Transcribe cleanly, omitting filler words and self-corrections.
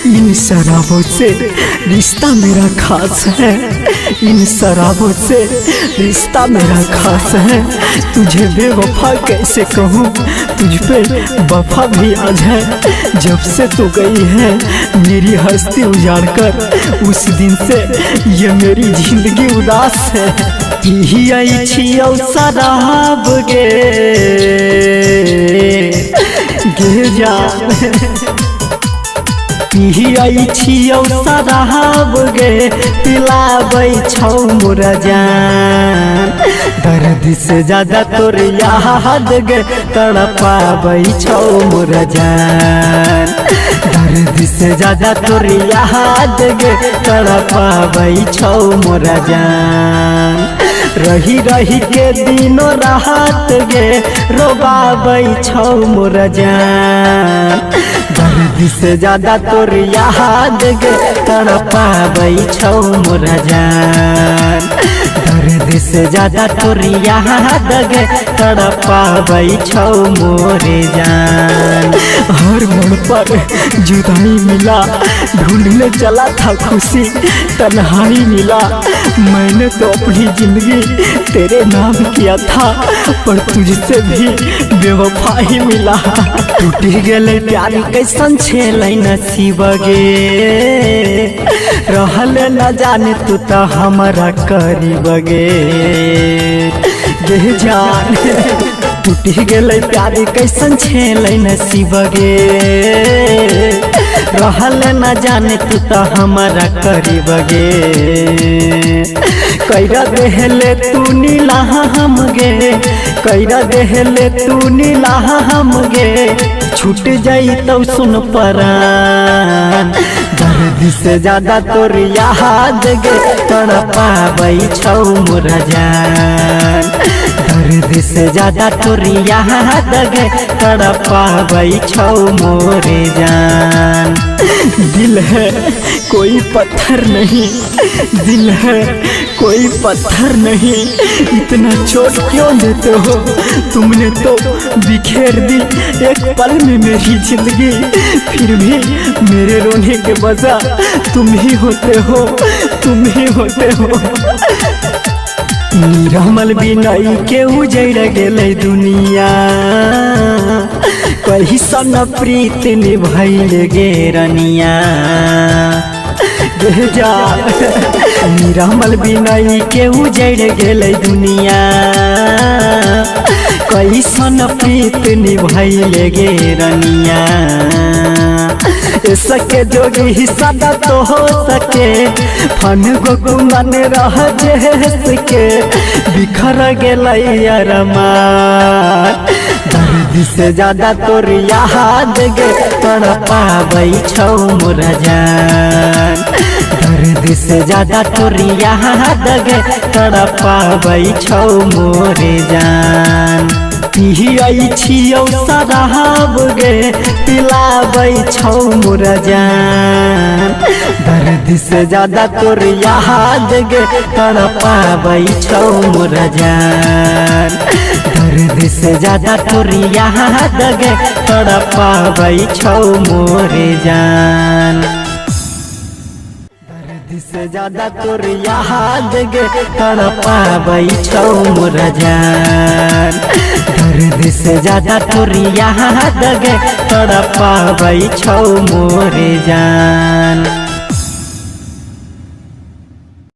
इन शराबों से रिश्ता मेरा खास है, इन शराबों से रिश्ता मेरा खास है। तुझे बेवफा कैसे कहूँ, तुझ पे वफा भी आज है। जब से तू गई है मेरी हस्ती उजाड़ कर, उस दिन से ये मेरी जिंदगी उदास है। यही छियौ शराब गे जा पिहियै छियौ शराब गे, पिलाबै छौ मोर जान। दर्द से ज्यादा तोर याद गे, तड़पाबै छौ मोर जान। दर्द से ज्यादा तोर याद गे, तड़पाबै छौ मोर जान। रही रही के दिनों रात गे, रोबाबै छौ मोर जान। दर्द से ज्यादा तोर याद गे, तड़पाबै छौ मोर जान। दर्द से ज्यादा तोर याद गे, तड़पाबै छौ मोर जान। हर मोड़ पर जुदाई मिला, ढूंढने चला था खुशी, तन्हाई मिला। मैंने तो अपनी जिंदगी तेरे नाम किया था, पर तुझसे भी बेवफा ही मिला। टूटी गेले प्यार कैसन छेलै नसीब गे, रहल न जाने तू तो हमारा करीब गे जान। टूटी गेले प्यार कैसन छेलै नसीब गे, रहल न जाने तू तो हमारा करीब गे। कैरा देहले तू नीला हम गे, कैरा देहले तू नीला हम गे। छूट जाई तो सुन परान, दर्द से ज्यादा तोर याद गे, तड़पाबै छौ मोर जान। दर्द से ज्यादा तोर याद गे, तड़पाबै छौ मोर जान। दिल है कोई पत्थर नहीं, दिल है कोई पत्थर नहीं, इतना चोट क्यों देते हो। तुमने तो बिखेर दी एक पल में मेरी जिंदगी, फिर भी मेरे रोने के वजह तुम ही होते हो, तुम ही होते हो। निरमल बिनई के उजड़ गेलै दुनिया, कैसन प्रीत निभैल गे रनिया जा। निरमल बिनई के उजड़ गेलै दुनिया, कैसन प्रीत निभैल गे रनिया। सके जोगी सदा तो हो सके, फन गो गुमान रह के, बिखर गेलै अरमान। दर्द से ज्यादा तोर याद गे, तड़पाबै छौ मोर जान। दर्द से ज्यादा तोर याद गे, तड़पाबै छौ मोर जान। पिहियै छियौ शराब गे, पिलाबै छौ मोर जान। दर्द से ज्यादा तोर याद गे, तड़पाबै छौ मोर जान। दर्द से ज्यादा तोर याद गे, तड़पाबै छौ मोर जान। दर्द से ज्यादा तोर याद गे, तड़पाबै छौ मोर जान। दर्द से ज्यादा तोर याद गे, तड़पाबै छौ मोर जान।